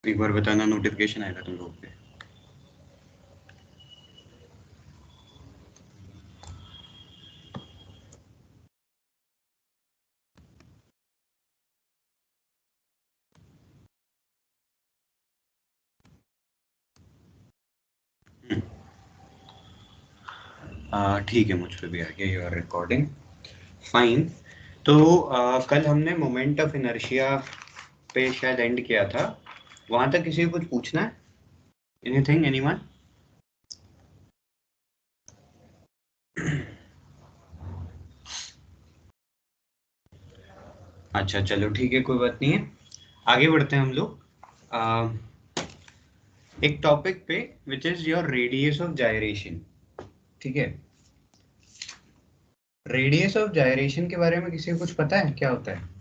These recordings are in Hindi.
एक बार बताना नोटिफिकेशन आएगा तुम लोग पे। ठीक है, मुझ पे भी आ गया योर रिकॉर्डिंग। फाइन। तो कल हमने मोमेंट ऑफ इनर्शिया पे शायद एंड किया था। वहां तक किसी को कुछ पूछना है? Anything, anyone? अच्छा चलो ठीक है, कोई बात नहीं है। आगे बढ़ते हैं हम लोग एक टॉपिक पे which is your radius of gyration. ठीक है, रेडियस ऑफ जायरेशन के बारे में किसी को कुछ पता है क्या होता है?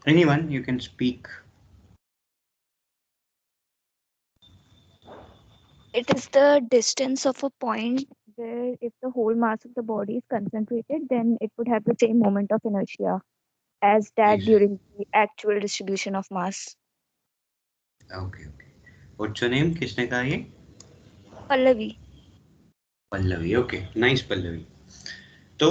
Anyone, you can speak. It is the distance of a point where if the whole mass of the body is concentrated, then it would have the same moment of inertia as that during the actual distribution of mass. Okay okay, what's your name? किसने कहा ये? Pallavi. Pallavi. Okay, nice Pallavi. तो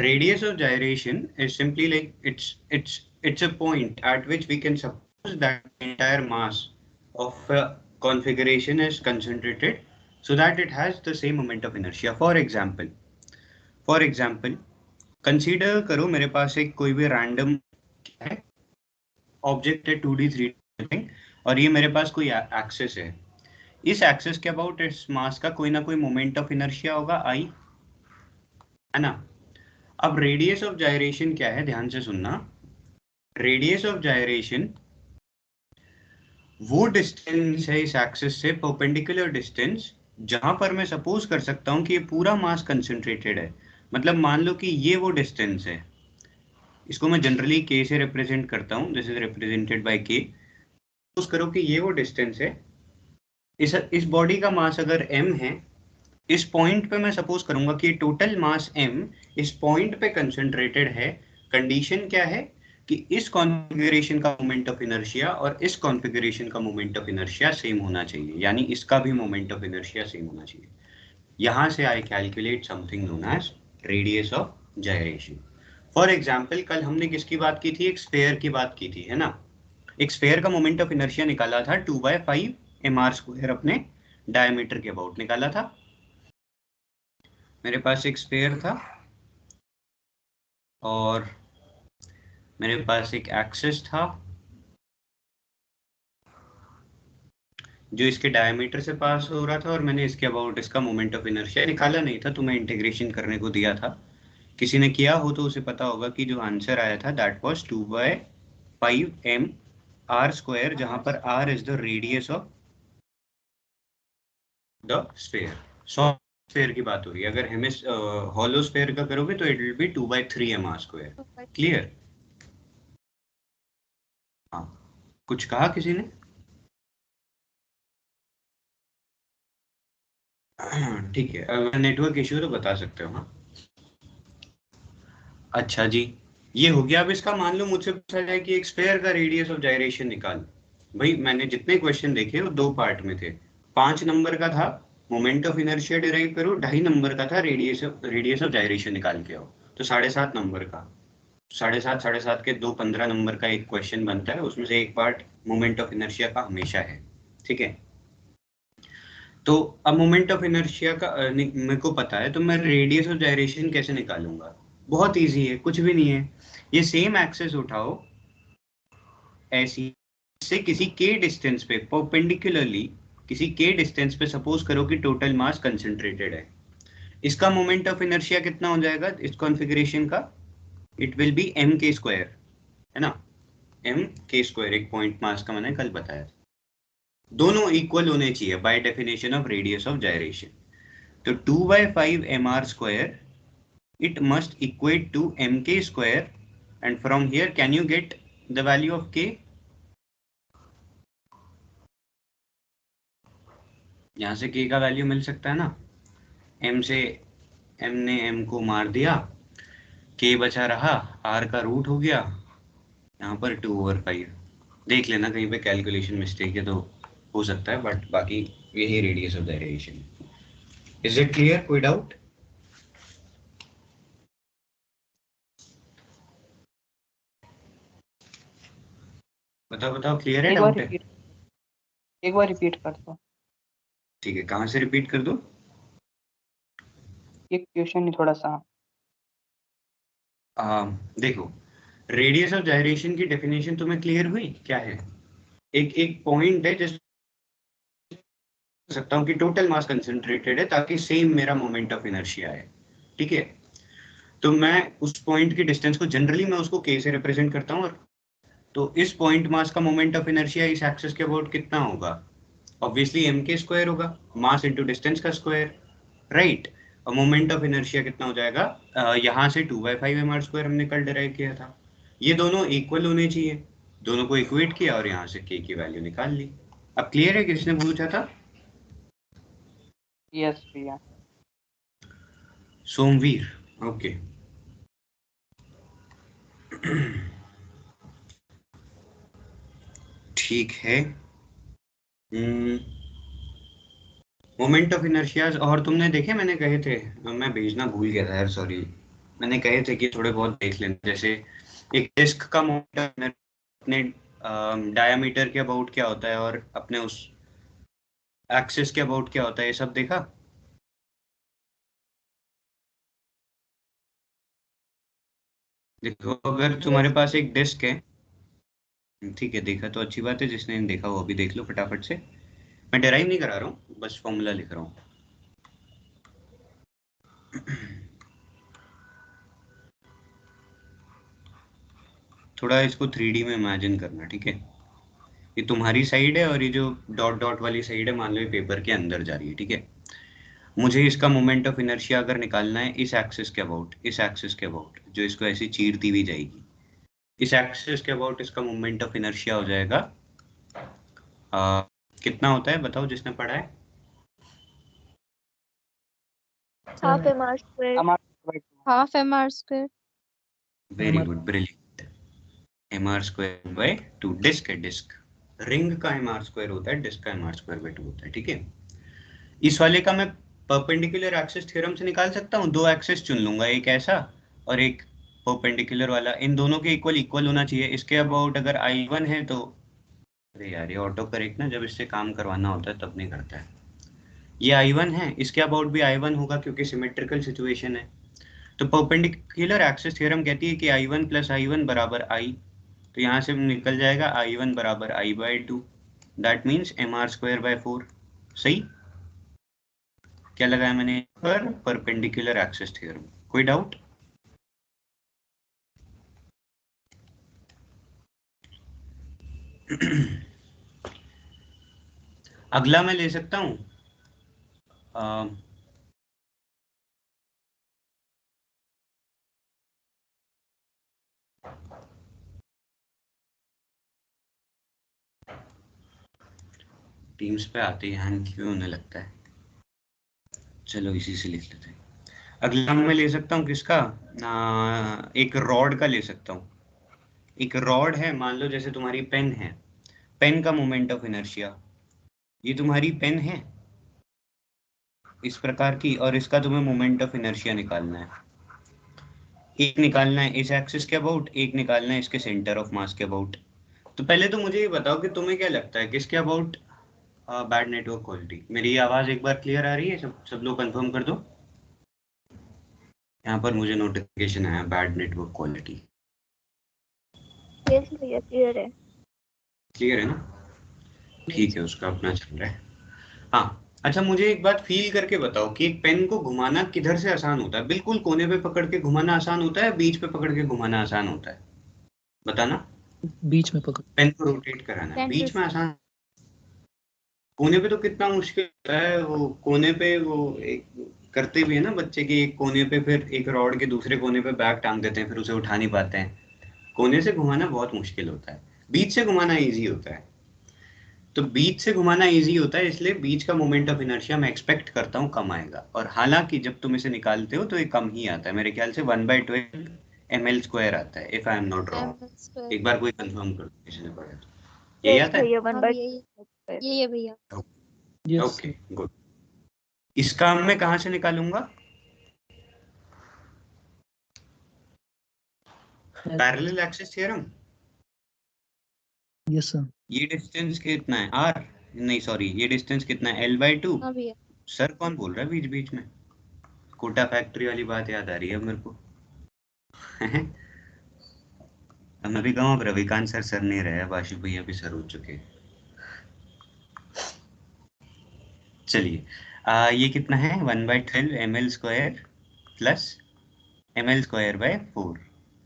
radius of gyration is simply like it's a point at which we can suppose that the entire mass of a configuration is concentrated so that it has the same moment of inertia. For example, consider करो मेरे पास एक कोई भी random है, ऑब्जेक्ट है 2D 3D और ये मेरे पास कोई एक्सिस है। इस एक्सिस के अबाउट इस मास का कोई ना कोई मोमेंट ऑफ इनर्शिया होगा, आई, है ना? अब रेडियस ऑफ जायरेशन क्या है, ध्यान से सुनना। रेडियस ऑफ जायरेशन वो डिस्टेंस है इस एक्सिस से, परपेंडिकुलर डिस्टेंस, जहां पर मैं सपोज कर सकता हूं कि ये पूरा मास कंसंट्रेटेड है। मतलब मान लो कि ये वो डिस्टेंस है, इसको मैं जनरली के से रिप्रेजेंट करता हूं, दिस इज रिप्रेजेंटेड बाय के। सपोज करो कि ये वो डिस्टेंस है, इस बॉडी का मास अगर m है, इस पॉइंट पे मैं सपोज करूंगा कि टोटल मास m इस पॉइंट पे कंसंट्रेटेड है। कंडीशन क्या है कि इस कॉन्फ़िगरेशन का मोमेंट ऑफ इनर्शिया और इस कॉन्फ़िगरेशन का मोमेंट ऑफ इनर्शिया सेम होना चाहिए, यानी इसका भी मोमेंट ऑफ इनर्शिया सेम होना चाहिए। यहां से I calculate something known as radius of gyration. For example, कल हमने किसकी बात की थी? एक स्फेयर की बात की थी, है ना? एक स्फेयर का मोमेंट ऑफ इनर्शिया निकाला था 2/5 mr², अपने डायमीटर के अबाउट निकाला था। मेरे पास एक स्फेयर था और मेरे पास एक एक्सिस था जो इसके डायमीटर से पास हो रहा था, और मैंने इसके अबाउट इसका मोमेंट ऑफ इनर्शिया निकाला नहीं था, तो मैं इंटीग्रेशन करने को दिया था। किसी ने किया हो तो उसे पता होगा कि जो आंसर आया था दैट वाज 2/5 mr², जहां पर r is the radius of the sphere. Sphere की बात हो रही है, अगर हेमिस हॉलो स्फेयर का करोगे तो it will be 2/3 mr²। Clear? हाँ, कुछ कहा किसी ने? ठीक है, अगर नेटवर्क इश्यू तो बता सकते हो। हाँ, अच्छा जी, ये हो गया। अब इसका मान लो मुझसे पूछा जाए कि एक स्फेयर का रेडियस ऑफ जायरेशन निकाल। भाई मैंने जितने क्वेश्चन देखे वो 2 पार्ट में थे। 5 नंबर का था मोमेंट ऑफ इनर्शिया डिराइव करो, 2.5 नंबर का था रेडियस ऑफ जायरेशन निकाल के आओ। तो 7.5 नंबर का, 7.5 के 2 15 नंबर का एक क्वेश्चन बनता है, उसमें से एक पार्ट मोमेंट ऑफ इनर्शिया का हमेशा है। ठीक है, तो अब मोमेंट ऑफ इनर्शिया का मेरे को पता है, तो मैं रेडियस ऑफ जायरेशन कैसे निकालूंगा? बहुत इजी है, कुछ भी नहीं है। ये सेम एक्सेस उठाओ ऐसी से किसी के डिस्टेंस पे परपेंडिकुलरली, किसी के डिस्टेंस पे सपोज करो कि टोटल मास कंसंट्रेटेड है। इसका मोमेंट ऑफ इनर्शिया कितना हो जाएगा इस कॉन्फ़िगरेशन का? इट विल बी m² है ना? m², एक पॉइंट मास का मैंने कल बताया था। दोनों इक्वल होने चाहिए by definition of radius of gyration. तो 2/5 mr², it must equate to mk², and from here can you get the value of k? यहां से k का वैल्यू मिल सकता है ना? m से m ने m को मार दिया, k बचा रहा, r का रूट हो गया, यहाँ पर 2/5 देख लेना, कहीं पे कैलकुलेशन मिस्टेक है तो हो सकता है, बट बाकी यही radius of direction. Is it clear? कोई डाउट? बताओ बताओ, क्लियर है? एक बार डाउट है? रिपीट कर दो। ठीक है, कहाँ से रिपीट कर दो? ये क्वेश्चन ही थोड़ा सा। देखो, रेडियस ऑफ जायरेशन की डेफिनेशन तुम्हें क्लियर हुई क्या है? एक एक पॉइंट है जिस सकता हूँ कि टोटल मास कंसंट्रेटेड है ताकि सेम मेरा मोमेंट ऑफ इनर्शिया है, ठीक है? तो मैं उस पॉइंट की डिस्टेंस को जनरली मैं उसको k से रिप्रेजेंट करता हूँ, और तो इस पॉइंट मास का मोमेंट ऑफ इनर्शिया इस एक्सिस के अबाउट कितना होगा? ऑब्वियसली mk² होगा, मास इनटू डिस्टेंस का स्क्वायर, राइट? और मोमेंट ऑफ इनर्शिया कितना हो जाएगा? यहाँ से 2/5 mr² हमने कल डिराइव किया था। ये दोनों इक्वल होने चाहिए, दोनों को इक्वेट किया और यहाँ से k की वैल्यू निकाल ली। अब क्लियर है किसने पूछा था? यस भैया। सोमवीर, ओके। ठीक है। मोमेंट ऑफ इनर्शियाज और तुमने देखे? मैंने कहे थे, मैं भेजना भूल गया था यार, सॉरी। मैंने कहे थे कि थोड़े बहुत देख लेना, जैसे एक डिस्क का मोमेंट ऑफ अपने डायमीटर के अबाउट क्या होता है और अपने उस एक्सिस के अबाउट क्या होता है, ये सब देखा? देखो, अगर तुम्हारे पास एक डिस्क है, ठीक है, देखा तो अच्छी बात है, जिसने नहीं देखा वो भी देख लो फटाफट से। मैं डेराइव नहीं करा रहा हूँ, बस फॉर्मूला लिख रहा हूँ। थोड़ा इसको 3D में इमेजिन करना, ठीक है? ये तुम्हारी साइड है और ये जो डॉट डॉट वाली साइड है, मान लो ये पेपर के अंदर जा रही है, ठीक है? मुझे इसका मोमेंट ऑफ इनर्शिया अगर निकालना है इस एक्सिस के अबाउट, इस एक्सिस के अबाउट जो इसको ऐसी चीरती हुई जाएगी, इस एक्सिस के अबाउट इसका मोमेंट ऑफ इनर्शिया हो जाएगा कितना होता है बताओ जिसने पढ़ा है? half mr². half mr². Very good, brilliant. mr² by 2। Disc है, डिस्क, रिंग का mr² होता है, डिस्क का mr²/2 होता है, ठीक है? इस वाले का मैं परपेंडिकुलर एक्सिस थ्योरम से निकाल सकता हूँ। दो एक्सिस चुन लूंगा, एक ऐसा और एक परपेंडिकुलर वाला, इन दोनों के इक्वल इक्वल होना चाहिए। इसके अबाउट अगर I1 है तो, अरे यार ये ऑटो करेक्ट ना जब इससे काम करवाना होता है तब नहीं करता है। ये I1 है, इसके अबाउट भी I1 होगा क्योंकि सिमेट्रिकल सिचुएशन है। तो परपेंडिकुलर एक्सिस थ्योरम कहती है कि I1 + I1 बराबर I, तो यहाँ से निकल जाएगा I1 बराबर I/2, दैट मीन्स mr²/4। सही? क्या लगाया मैंने पर? Perpendicular axis theorem. कोई डाउट? अगला मैं ले सकता हूं टीम्स पे आते ही हैंग क्यों होने लगता है? चलो इसी से लिख लेते हैं। अगला मैं ले सकता हूँ किसका? एक रॉड का ले सकता हूँ। एक रॉड है, मान लो जैसे तुम्हारी पेन है, पेन का मोमेंट ऑफ इनर्शिया, ये तुम्हारी पेन है इस प्रकार की, और इसका तुम्हें मोमेंट ऑफ इनर्शिया निकालना है। एक निकालना है इस एक्सिस के अबाउट, एक निकालना है इसके सेंटर ऑफ मास के अबाउट। तो पहले तो मुझे ये बताओ कि तुम्हें क्या लगता है किसके अबाउट बैड नेटवर्क क्वालिटी? मेरी आवाज एक बार क्लियर आ रही है? सब लोग कंफर्म कर दो। यहाँ पर मुझे नोटिफिकेशन आया बैड नेटवर्क क्वालिटी। Yes भैया, clear है. क्लियर है ना? ठीक है, उसका अपना चल रहा है। हाँ, अच्छा मुझे एक बात फील करके बताओ कि एक पेन को घुमाना किधर से आसान होता है? बिल्कुल कोने पे पकड़ के घुमाना आसान होता है, बीच पे पकड़ के घुमाना आसान होता है? बताना। बीच में पकड़, पेन को रोटेट कराना है, बीच में आसान। कोने पे तो कितना मुश्किल होता है। वो कोने पे वो एक करते भी है ना बच्चे की, एक कोने पे फिर एक रॉड के दूसरे कोने पे बैग टांग देते हैं, फिर उसे उठा नहीं पाते हैं। कोने से घुमाना बहुत मुश्किल होता है, बीच से घुमाना इजी होता है। तो बीच से घुमाना इजी होता है, इसलिए बीच का मोमेंट ऑफ इनर्शिया मैं एक्सपेक्ट करता हूँ कम आएगा। और हालांकि जब तुम इसे निकालते हो तो ये कम ही आता है, मेरे ख्याल से 1/12 ml स्क्वायर आता है if I am not wrong. ml square। एक बार कोई कंफर्म कर दो किसी ने पढ़ा तो। यही Yes, आता है? भैया, 1 हाँ by भैया ये भैया। Yes, okay good. इसका मैं कहाँ से निकालूंगा? sir. Parallel axis theorem. Yes, sir. ये डिस्टेंस कितना है r? नहीं सॉरी, ये डिस्टेंस कितना है l/2? हाँ भैया। सर कौन बोल रहा है बीच बीच में? कोटा फैक्ट्री वाली बात याद आ रही है मेरे को। अब मैं भी कहूँ, अब रविकांत सर नहीं रहे, अब आशु भैया भी सर हो चुके हैं। चलिए ये कितना है? 1/12 ml square plus ml square by 4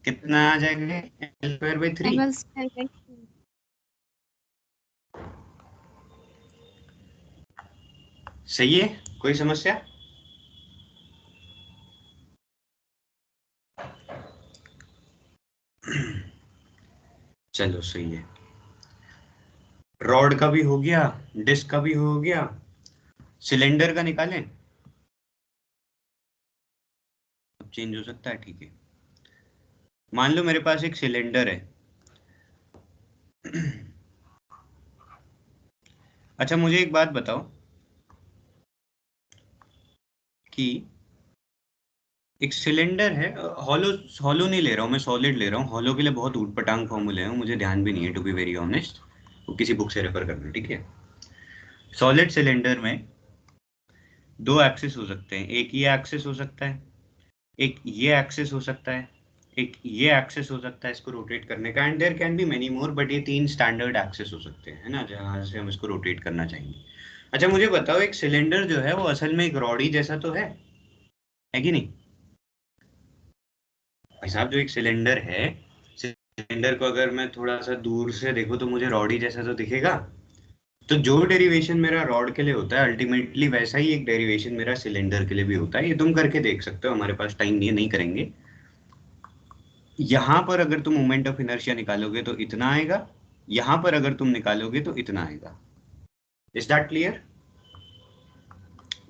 कितना आ जाएगा? ml square by 3। ml square by 3। सही है? कोई समस्या? चलो सही है। रॉड का भी हो गया, डिस्क का भी हो गया, सिलेंडर का निकालें। अब चेंज हो सकता है, ठीक है। मान लो मेरे पास एक सिलेंडर है। अच्छा मुझे एक बात बताओ कि एक सिलेंडर है, हॉलो हॉलो नहीं ले रहा हूँ मैं, सॉलिड ले रहा हूँ। हॉलो के लिए बहुत ऊटपटांग फॉर्मूले हैं, मुझे ध्यान भी नहीं है टू बी वेरी ऑनेस्ट, वो किसी बुक से रेफर करना, ठीक है। सॉलिड सिलेंडर में दो एक्सिस हो सकते हैं, एक ये एक्सिस हो सकता है, एक ये एक्सिस हो सकता है, एक ये एक्सिस हो सकता है इसको रोटेट करने का, and there can be many more, but ये 3 स्टैंडर्ड एक्सिस हो सकते हैं, है ना, जहां से हम इसको रोटेट करना चाहेंगे। अच्छा मुझे बताओ, एक सिलेंडर जो है वो असल में एक रॉडी जैसा तो है कि नहीं? भाई साहब जो एक सिलेंडर है, सिलेंडर को अगर मैं थोड़ा सा दूर से देखूं तो मुझे रॉडी जैसा तो दिखेगा। तो जो डेरिवेशन मेरा रॉड के लिए होता है अल्टीमेटली वैसा ही एक डेरिवेशन मेरा सिलेंडर के लिए भी होता है। ये तुम करके देख सकते हो, हमारे पास टाइम नहीं करेंगे। यहां पर अगर तुम मोमेंट ऑफ इनर्शिया निकालोगे तो इतना आएगा, यहां पर अगर तुम निकालोगे तो इतना आएगा। Is that clear?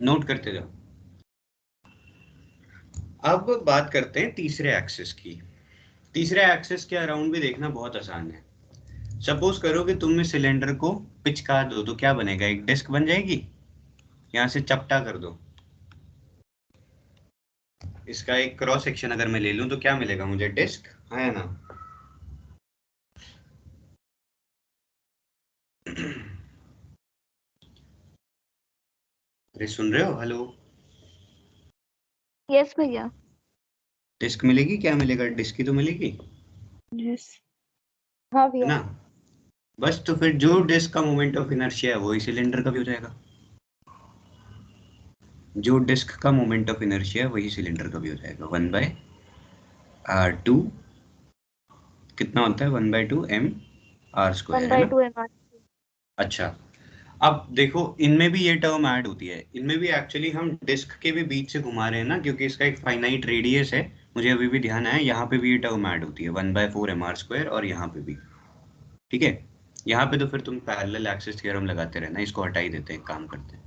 नोट करते जाओ। अब बात करते हैं तीसरे एक्सिस की। तीसरे एक्सिस के अराउंड भी देखना बहुत आसान है। सपोज करो कि तुमने सिलेंडर को पिचका दो तो क्या बनेगा? एक डिस्क बन जाएगी। यहां से चपटा कर दो, इसका एक क्रॉस सेक्शन अगर मैं ले लूं तो क्या मिलेगा मुझे? डिस्क, है ना? अरे सुन रहे हो? हेलो, Yes, भैया। डिस्क मिलेगी। क्या मिलेगा? डिस्क ही तो मिलेगी, यस। हाँ है भैया। ना? बस तो फिर जो डिस्क का मोमेंट ऑफ इनर्शिया है वही सिलेंडर का भी हो जाएगा। जो डिस्क का मोमेंट ऑफ इनर्शिया है वही सिलेंडर का भी हो जाएगा। 1/r2 कितना होता है? 1/2 mr स्क्वायर, 1 है by ना? 2 mr। अच्छा अब देखो, इनमें भी ये टर्म ऐड होती है। इनमें भी एक्चुअली हम डिस्क के भी बीच से घुमा रहे हैं ना, क्योंकि इसका एक फाइनाइट रेडियस है। मुझे अभी भी ध्यान आया, यहाँ पे भी ये टर्म ऐड होती है 1/4 mr स्क्वायर, और यहाँ पे भी, ठीक है। यहाँ पे तो फिर तुम पैरेलल एक्सिस थ्योरम लगाते रहना, इसको हटा ही देते हैं, काम करते हैं।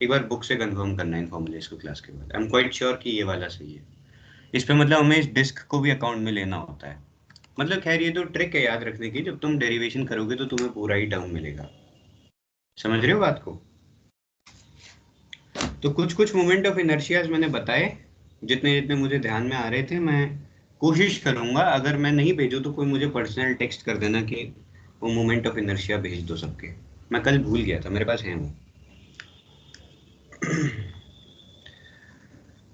एक बार बुक से कंफर्म करना इन फॉर्मूलेस को क्लास के बाद। आई एम क्वाइट श्योर कि ये वाला सही है। इस पे मतलब हमें इस डिस्क को भी अकाउंट में लेना होता है। मतलब खैर ये तो ट्रिक है याद रखने की, जब तुम डेरिवेशन करोगे तो तुम्हें पूरा ही टर्म मिलेगा। समझ रहे हो बात को? तो कुछ कुछ मोमेंट ऑफ इनर्शियाज मैंने बताए, जितने जितने मुझे ध्यान में आ रहे थे। मैं कोशिश करूंगा, अगर मैं नहीं भेजूं तो कोई मुझे पर्सनल टेक्स्ट कर देना कि वो मोमेंट ऑफ इनर्शिया भेज दो सबके। मैं कल भूल गया था, मेरे पास है वो।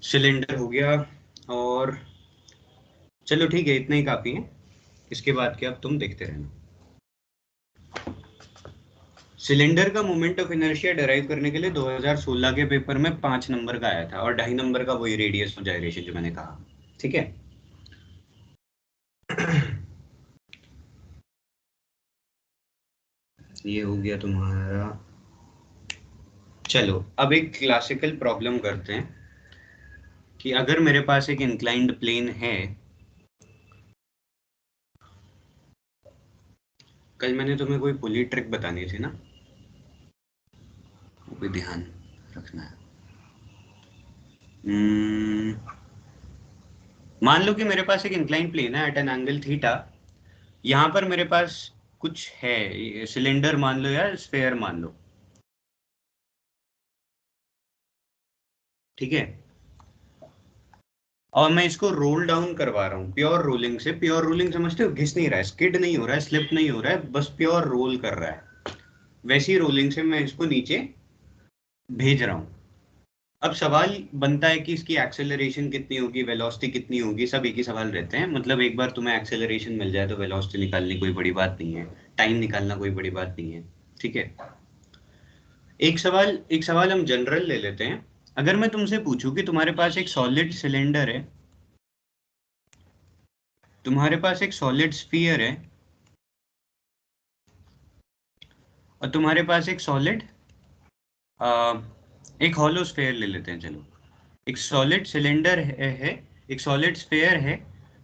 सिलेंडर हो गया, और चलो ठीक है, इतना ही काफी है। इसके बाद के अब तुम देखते रहना। सिलेंडर का मोमेंट ऑफ इनर्शिया डिराइव करने के लिए 2016 के पेपर में 5 नंबर का आया था, और 2.5 नंबर का वही रेडियस ऑफ जाइरेशन जो मैंने कहा, ठीक है। ये हो गया तुम्हारा। चलो अब एक क्लासिकल प्रॉब्लम करते हैं कि अगर मेरे पास एक इंक्लाइंड प्लेन है। कल मैंने तुम्हें कोई पुली ट्रिक बतानी थी ना, वो भी ध्यान रखना है। मान लो कि मेरे पास एक इंक्लाइन प्लेन है एट एन एंगल थीटा, यहां पर मेरे पास कुछ है, सिलेंडर मान लो या स्फेयर मान लो, ठीक है, और मैं इसको रोल डाउन करवा रहा हूँ प्योर रोलिंग से। प्योर रोलिंग समझते हो, घिस नहीं रहा है, स्किड नहीं हो रहा है, स्लिप नहीं हो रहा है, बस प्योर रोल कर रहा है। वैसी रोलिंग से मैं इसको नीचे भेज रहा हूँ। अब सवाल बनता है कि इसकी एक्सेलरेशन कितनी होगी, वेलोसिटी कितनी होगी, सब एक ही सवाल रहते हैं। मतलब एक बार तुम्हें एक्सेलरेशन मिल जाए तो वेलोसिटी निकालनी कोई बड़ी बात नहीं है, टाइम निकालना कोई बड़ी बात नहीं है, ठीक है। एक सवाल हम जनरल ले लेते हैं। अगर मैं तुमसे पूछूं कि तुम्हारे पास एक सॉलिड सिलेंडर है, तुम्हारे पास एक सॉलिड स्फीयर है, और तुम्हारे पास एक सॉलिड एक हॉलो स्फीयर ले लेते हैं, चलो। एक सॉलिड सिलेंडर है, एक सॉलिड स्फीयर है,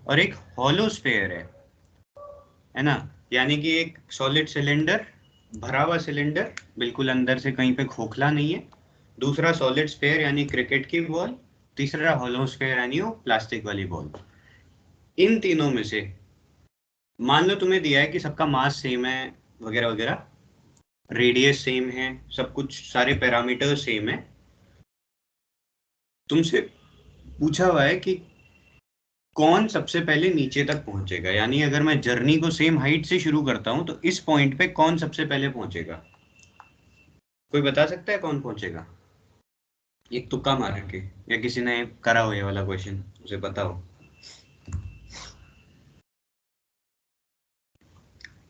और एक हॉलो स्फीयर है ना। यानी कि एक सॉलिड सिलेंडर, भरा हुआ सिलेंडर, बिल्कुल अंदर से कहीं पे खोखला नहीं है। दूसरा सॉलिड स्फीयर यानी क्रिकेट की बॉल। तीसरा हॉलो स्फीयर यानी वो प्लास्टिक वाली बॉल। इन तीनों में से मान लो तुम्हें दिया है कि सबका मास सेम है, वगैरह वगैरह, रेडियस सेम है, सब कुछ सारे पैरामीटर सेम है। तुमसे पूछा हुआ है कि कौन सबसे पहले नीचे तक पहुंचेगा, यानी अगर मैं जर्नी को सेम हाइट से शुरू करता हूं तो इस पॉइंट पे कौन सबसे पहले पहुंचेगा। कोई बता सकता है कौन पहुंचेगा? एक तुक्का मार के, या किसी ने करा हो ये वाला क्वेश्चन, उसे पता हो।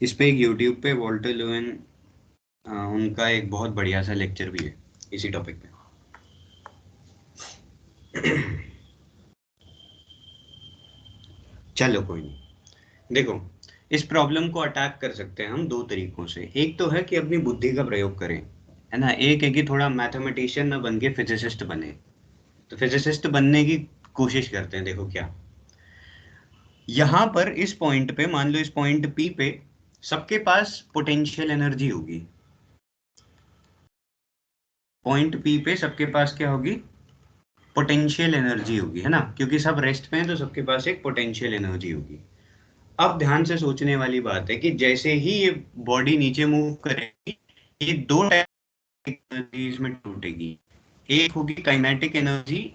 इस पे एक यूट्यूब पे वॉल्टर लुएन, उनका एक बहुत बढ़िया सा लेक्चर भी है इसी टॉपिक पे। चलो कोई नहीं, देखो, इस प्रॉब्लम को अटैक कर सकते हैं हम दो तरीकों से। एक तो है कि अपनी बुद्धि का प्रयोग करें, है ना। एक है कि थोड़ा मैथमेटिशियन ना बन के फिजिसिस्ट बने। तो फिजिसिस्ट बनने की कोशिश करते हैं। देखो क्या, यहां पर इस पॉइंट पे, मान लो इस पॉइंट पी पे सबके पास पोटेंशियल एनर्जी होगी। पॉइंट पी पे सबके पास क्या होगी? पोटेंशियल एनर्जी होगी, है ना, क्योंकि सब रेस्ट पे हैं तो सबके पास एक पोटेंशियल एनर्जी होगी। अब ध्यान से सोचने वाली बात है कि जैसे ही ये बॉडी नीचे मूव करेगी, ये दो टाइप एनर्जीज में टूटेगी। एक होगी काइनेटिक एनर्जी,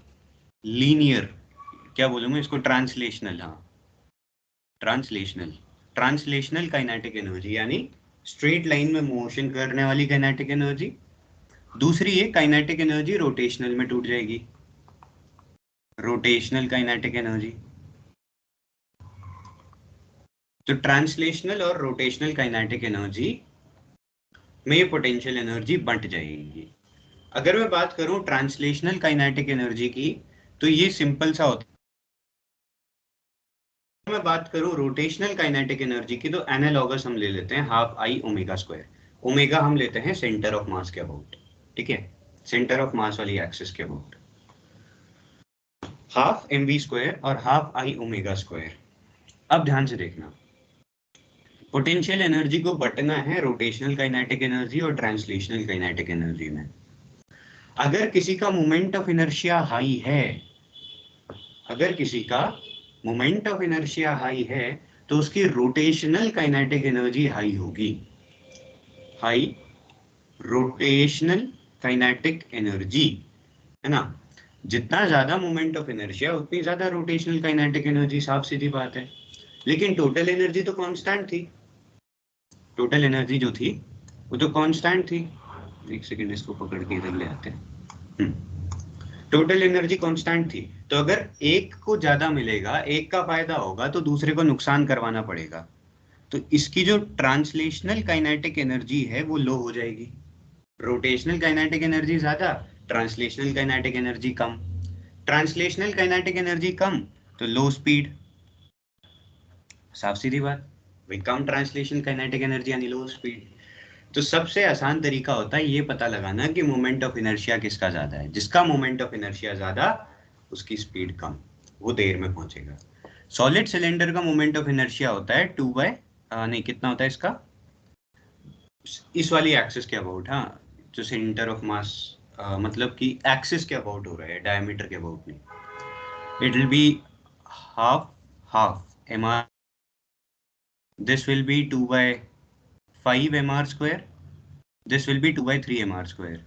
लीनियर, क्या बोलूं मैं इसको, ट्रांसलेशनल, हाँ, ट्रांसलेशनल काइनेटिक एनर्जी, यानी स्ट्रेट लाइन में मोशन करने वाली काइनेटिक एनर्जी। दूसरी है काइनेटिक एनर्जी रोटेशनल में टूट जाएगी, रोटेशनल काइनेटिक एनर्जी। तो ट्रांसलेशनल और रोटेशनल काइनेटिक एनर्जी में ये पोटेंशियल एनर्जी बंट जाएगी। अगर मैं बात करूं ट्रांसलेशनल काइनेटिक एनर्जी की, तो ये सिंपल सा होता है। मैं बात करूं रोटेशनल काइनेटिक एनर्जी की, तो एनालॉगस हम ले लेते हैं half I omega square. Omega हम लेते हैं सेंटर ऑफ मास के अबाउट, ठीक है, सेंटर ऑफ मास वाली एक्सिस के about. Half M V square और हाफ आई ओमेगा स्क्वायर। अब ध्यान से देखना, पोटेंशियल एनर्जी को बंटना है रोटेशनल काइनेटिक एनर्जी और ट्रांसलेशनल काइनेटिक एनर्जी में। अगर किसी का मोमेंट ऑफ इनर्शिया हाई है, अगर किसी का मोमेंट ऑफ इनर्शिया हाई है, तो उसकी रोटेशनल काइनेटिक एनर्जी हाई होगी। हाई रोटेशनल काइनेटिक एनर्जी, है ना। जितना ज्यादा मोमेंट ऑफ इनर्शिया उतनी ज्यादा रोटेशनल काइनेटिक एनर्जी, साफ सीधी बात है। लेकिन टोटल एनर्जी तो कांस्टेंट थी, टोटल एनर्जी जो थी वो तो कांस्टेंट थी। एक सेकंड, इसको पकड़ के इधर ले आते हैं। टोटल एनर्जी कांस्टेंट थी, तो अगर एक को ज्यादा मिलेगा, एक का फायदा होगा, तो दूसरे को नुकसान करवाना पड़ेगा। तो इसकी जो ट्रांसलेशनल काइनेटिक एनर्जी है वो लो हो जाएगी। रोटेशनल काइनेटिक एनर्जी ज्यादा, ट्रांसलेशनल काइनेटिक एनर्जी कम। ट्रांसलेशनल काइनेटिक एनर्जी कम तो लो स्पीड, साफ सीधी बात भाई, कम ट्रांसलेशन काइनेटिक एनर्जी यानी लो स्पीड। तो सबसे आसान तरीका होता है ये पता लगाना कि मोमेंट ऑफ इनर्शिया किसका ज्यादा है। जिसका मोमेंट ऑफ इनर्शिया ज्यादा, उसकी स्पीड कम, वो देर में पहुंचेगा। सॉलिड सिलेंडर का मोमेंट ऑफ इनर्शिया होता है 2 बाय नहीं, कितना होता है इसका, इस वाली एक्सिस के अबाउट, हाँ, जो सेंटर ऑफ मास, मतलब कि एक्सिस के अबाउट हो रहा है, डायमीटर के अबाउट नहीं। It will be half mr. This will be 2 by 5 mr square. This will be 2 by 3 mr square.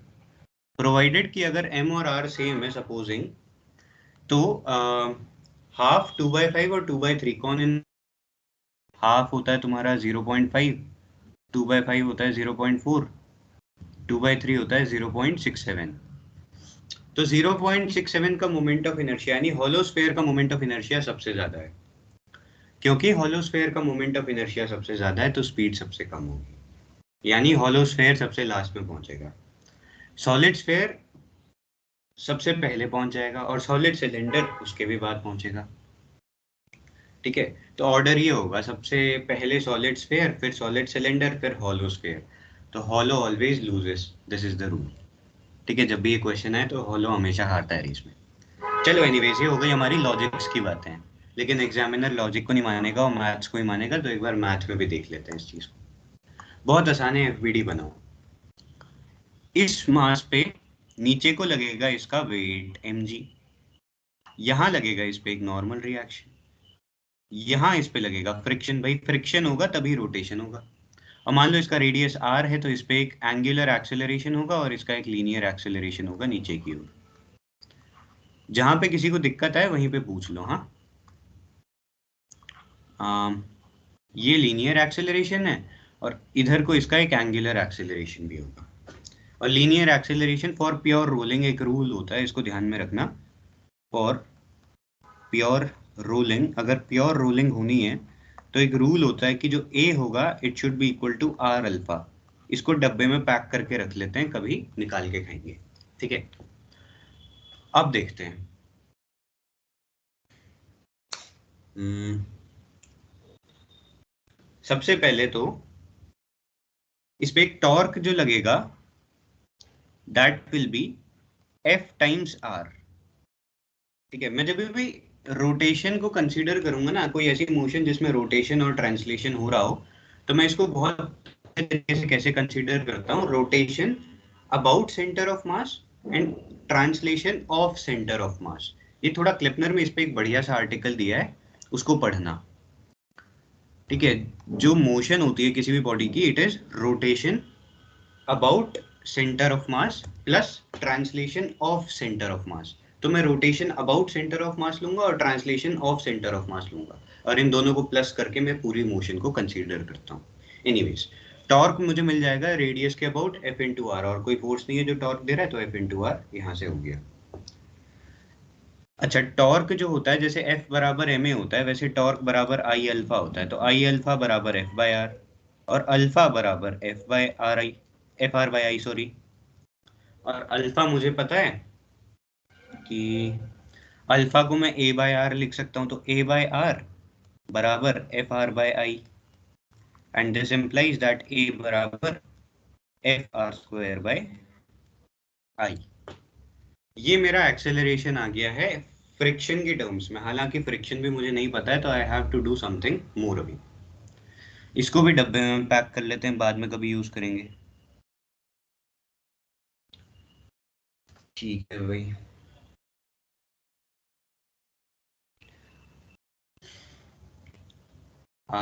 Provided कि अगर m और r सेम है सपोजिंग, तो हाफ 2 by 5 और 2 by 3 कौन इन? हाफ होता है तुम्हारा 0.5, 2 by 5 होता है 0.4, 2 by 3 होता है 0.67. तो 0.67 का मोमेंट ऑफ इनर्शिया यानी हॉलो स्फीयर का मोमेंट ऑफ इनर्शिया सबसे ज्यादा है. क्योंकि हॉलो स्फीयर का मोमेंट ऑफ इनर्शिया सबसे ज्यादा है तो स्पीड सबसे कम होगी, यानी हॉलो स्फीयर सबसे लास्ट में पहुंचेगा. सॉलिड स्फीयर सबसे पहले पहुंच जाएगा और सॉलिड सिलेंडर उसके भी बाद पहुंचेगा. ठीक है, तो ऑर्डर ये होगा, सबसे पहले सॉलिड स्फीयर, फिर सॉलिड सिलेंडर, फिर हॉलो स्फीयर. तो hollow always loses, this is the rule. ठीक है, जब भी ये क्वेश्चन है तो हॉलो हमेशा हारता है इसमें. चलो एनीवेज, ये हो गई हमारी लॉजिक्स की बातें, लेकिन एग्जामिनर लॉजिक को नहीं मानेगा और मैथ्स को ही मानेगा. तो एक बार मैथ में भी देख लेते हैं इस चीज को. बहुत आसान है, एफबीडी बनाओ. इस मास पे नीचे को लगेगा इसका वेट mg, यहां लगेगा इस पे एक नॉर्मल रिएक्शन, यहां इस पे लगेगा फ्रिक्शन. भाई फ्रिक्शन होगा तभी रोटेशन होगा. और मान लो इसका रेडियस r है तो इस पे एक एंगुलर एक्सेलरेशन होगा और इसका एक लीनियर एक्सेलरेशन होगा नीचे की ओर. जहां पे किसी को दिक्कत है वहीं पे पूछ लो. हाँ, ये लीनियर एक्सेलरेशन है और इधर को इसका एक एंगुलर एक्सेलरेशन भी होगा. और linear acceleration for pure rolling एक रूल होता है, इसको ध्यान में रखना. फॉर प्योर रोलिंग, अगर प्योर रोलिंग होनी है तो एक रूल होता है कि जो a होगा it should be equal to r alpha. इसको डब्बे में पैक करके रख लेते हैं, कभी निकाल के खाएंगे. ठीक है, अब देखते हैं. सबसे पहले तो इस पे एक टॉर्क जो लगेगा that will be f times r. ठीक है, मैं जब भी रोटेशन को कंसीडर करूंगा ना, कोई ऐसी मोशन जिसमें रोटेशन और ट्रांसलेशन हो रहा हो, तो मैं इसको बहुत तरीके से कैसे कंसीडर करता हूँ. Rotation about centre of mass and translation of centre of mass. ये थोड़ा क्लिपनर में इस पे एक बढ़िया सा आर्टिकल दिया है, उसको पढ़ना. ठीक है, जो मोशन होती है किसी भी बॉडी की, it is rotation about centre of mass plus translation of centre of mass. तो मैं rotation about centre of mass लूंगा और translation of centre of mass लूंगा, और इन दोनों को प्लस करके मैं पूरी मोशन को कंसीडर करता हूँ. एनीवेज, टॉर्क मुझे मिल जाएगा रेडियस के अबाउट f इंटू आर, और कोई फोर्स नहीं है जो टॉर्क दे रहा है, तो f इंटू आर यहाँ से हो गया. अच्छा, टॉर्क जो होता है जैसे F बराबर ma होता है, वैसे टॉर्क बराबर I अल्फा होता है. तो I अल्फा बराबर F बाय आर और अल्फा बराबर F by R I, F R by I sorry. और अल्फा मुझे पता है कि अल्फा को मैं a बाय आर लिख सकता हूँ, तो a बाय आर बराबर F R by I, and this implies that a बराबर F R square by I. ये मेरा एक्सेलरेशन आ गया है फ्रिक्शन के टर्म्स में. हालांकि फ्रिक्शन भी मुझे नहीं पता है, तो I have to do something more. अभी इसको भी डब्बे में पैक कर लेते हैं, बाद में कभी यूज करेंगे. ठीक है भाई.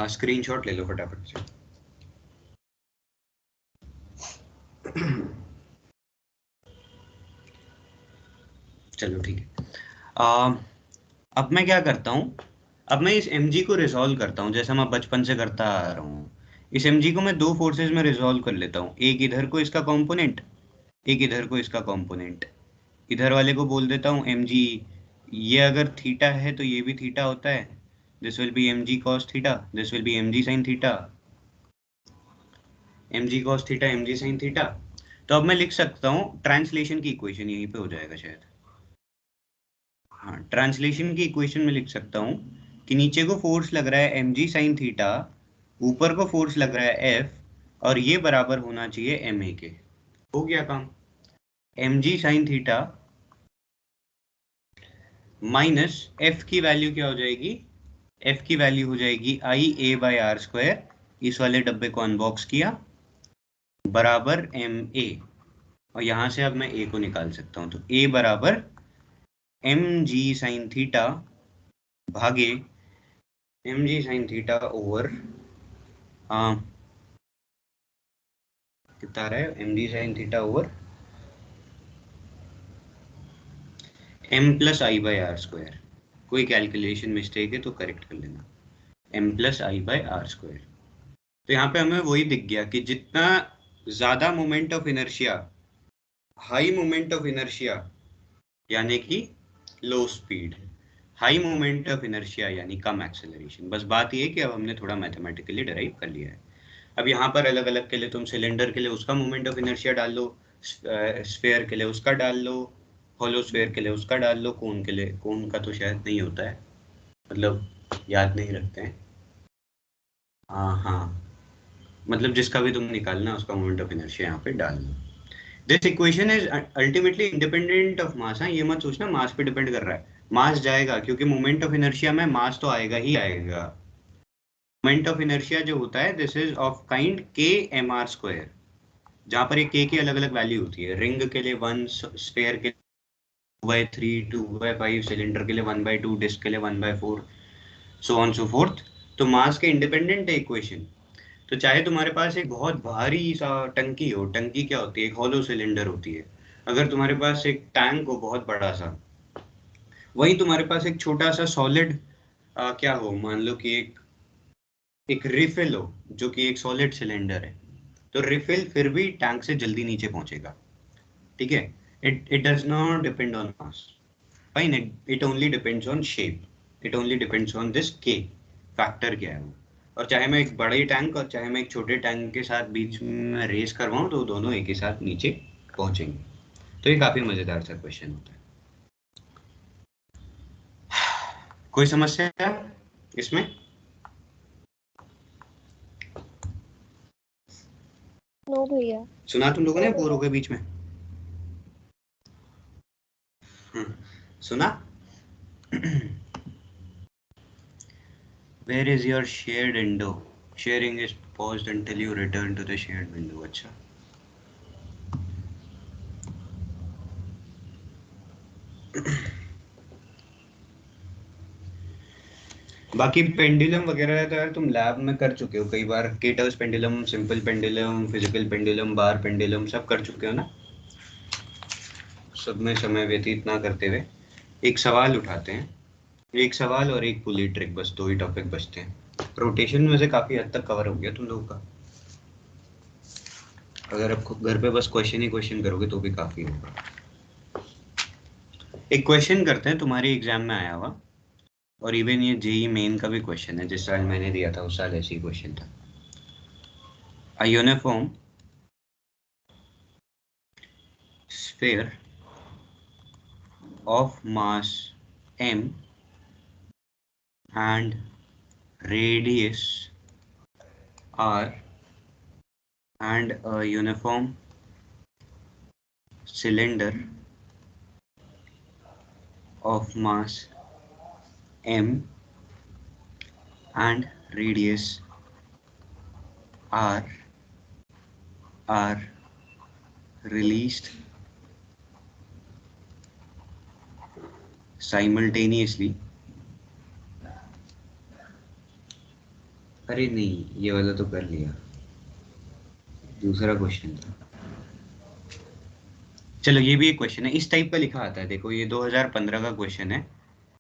स्क्रीनशॉट ले लो फटाफट से. चलो ठीक है. अब मैं क्या करता हूँ, अब मैं इस mg को रिजॉल्व करता हूँ जैसा मैं बचपन से करता आ रहा हूँ. इस mg को मैं दो फोर्सेस में रिजॉल्व कर लेता हूँ, एक इधर को इसका कंपोनेंट, एक इधर को इसका कंपोनेंट. इधर वाले को बोल देता हूँ mg. ये अगर थीटा है तो ये भी थीटा होता है, this will be mg cos theta, this will be mg sin theta, mg cos theta, mg sin theta. तो अब मैं लिख सकता हूँ ट्रांसलेशन की इक्वेशन, यहीं पे हो जाएगा शायद. हाँ, ट्रांसलेशन की इक्वेशन में लिख सकता हूँ कि नीचे को फोर्स लग रहा है mg sin थीटा, ऊपर को फोर्स लग रहा है F, और ये बराबर होना चाहिए ma के. हो गया काम. mg sin theta minus F की वैल्यू क्या हो जाएगी, F की वैल्यू हो जाएगी आई a बाय आर स्क्वायर, इस वाले डब्बे को अनबॉक्स किया, बराबर ma. और यहाँ से अब मैं a को निकाल सकता हूँ, तो a बराबर mg sin थीटा भागे mg sin थीटा ओवर कितना आ रहा है mg sin theta over m plus I by R square. कोई कैलकुलेशन मिस्टेक है तो करेक्ट कर लेना, m plus I by R square. तो यहाँ पे हमें वही दिख गया कि जितना ज्यादा moment of inertia, high moment of inertia यानी कि लो speed, high moment of inertia यानी कम एक्सेलरेशन। बस बात ये है कि अब हमने थोड़ा मैथमेटिकली डिराइव कर लिया है। अब यहाँ पर अलग अलग के लिए तुम सिलेंडर के लिए उसका मोमेंट ऑफ इनर्शिया डाल लो, स्फेयर के लिए उसका डाल लो, होलो स्फेयर के लिए उसका डाल लो, कोन के लिए, कोन का तो शायद नहीं होता है, मतलब याद नहीं रखते हैं। हाँ, मतलब जिसका भी तुम निकालना उसका मोमेंट ऑफ इनर्शिया यहाँ पे डाल दो। This equation is ultimately independent of mass. हाँ, ये मत सोचना मास पे डिपेंड कर रहा है, मास जाएगा क्योंकि मोमेंट ऑफ इनर्शिया में मास तो आएगा ही आएगा। मोमेंट ऑफ इनर्शिया जो होता है दिस इज ऑफ काइंड के एम आर स्क्वायर, जहाँ पर एक के की अलग अलग वैल्यू होती है। रिंग के लिए 1, स्फेयर के 2/3, 2/5, सिलेंडर के लिए 1/2, डिस्क के लिए 1/4, सो ऑन सो फोर्थ। तो मास के इंडिपेंडेंट है इक्वेशन। तो चाहे तुम्हारे पास एक बहुत भारी सा टंकी हो, टंकी क्या होती है, एक हॉलो सिलेंडर होती है। अगर तुम्हारे पास एक टैंक हो बहुत बड़ा सा, वही तुम्हारे पास एक छोटा सा सॉलिड क्या हो, मान लो कि एक रिफिल हो जो कि एक सॉलिड सिलेंडर है, तो रिफिल फिर भी टैंक से जल्दी नीचे पहुंचेगा। ठीक है, it does not depend on mass, fine, it only depends on shape, it only depends on this के फैक्टर क्या है वो। और चाहे मैं एक बड़े टैंक और चाहे मैं एक छोटे टैंक के साथ बीच में रेस करवाऊं तो दोनों एक ही साथ नीचे पहुंचेंगे। तो ये काफी मजेदार सा क्वेश्चन होता है। कोई समस्या इसमें? नो भैया। सुना तुम लोगों ने, बोर हो गए बीच में? सुना? Where is your shared window? Sharing is paused until you return to the shared window. अच्छा, बाकी पेंडुलम वगैरह तो यार तुम लैब में कर चुके हो कई बार, Kater's pendulum, simple pendulum, physical pendulum, bar pendulum, सब कर चुके हो ना। सब में समय व्यतीत ना करते हुए एक सवाल उठाते हैं, एक सवाल और एक पुली ट्रिक, बस 2 ही टॉपिक बचते हैं। रोटेशन में से काफी हद तक कवर हो गया तुम लोगों का। अगर आप घर पे बस क्वेश्चन ही क्वेश्चन करोगे तो भी काफी होगा। एक क्वेश्चन करते हैं, तुम्हारे एग्जाम में आया हुआ, और इवन ये जेई मेन का भी क्वेश्चन है, जिस साल मैंने दिया था उस साल ऐसे ही क्वेश्चन था। A uniform sphere of mass m and radius r and a uniform cylinder of mass m and radius r are released simultaneously। अरे नहीं, ये वाला तो कर लिया, दूसरा क्वेश्चन था। चलो ये भी एक क्वेश्चन है, इस टाइप का लिखा आता है, देखो ये 2015 का क्वेश्चन है।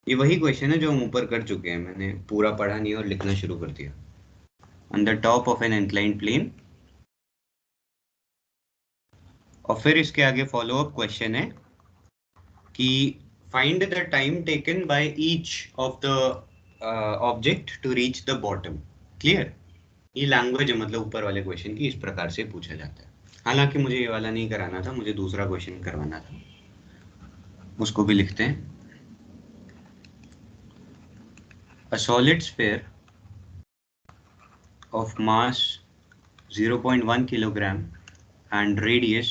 ये वही क्वेश्चन है जो हम ऊपर कर चुके हैं, मैंने पूरा पढ़ा नहीं और लिखना शुरू कर दिया। On the top of an inclined plane, और फिर इसके आगे फॉलो अप क्वेश्चन है कि find the time taken by each of the object to reach the bottom. Clear? ये लैंग्वेज है, मतलब ऊपर वाले क्वेश्चन की इस प्रकार से पूछा जाता है। हालांकि मुझे ये वाला नहीं कराना था, मुझे दूसरा क्वेश्चन करवाना था, उसको भी लिखते हैं। A solid sphere of mass 0.1 kilogram and radius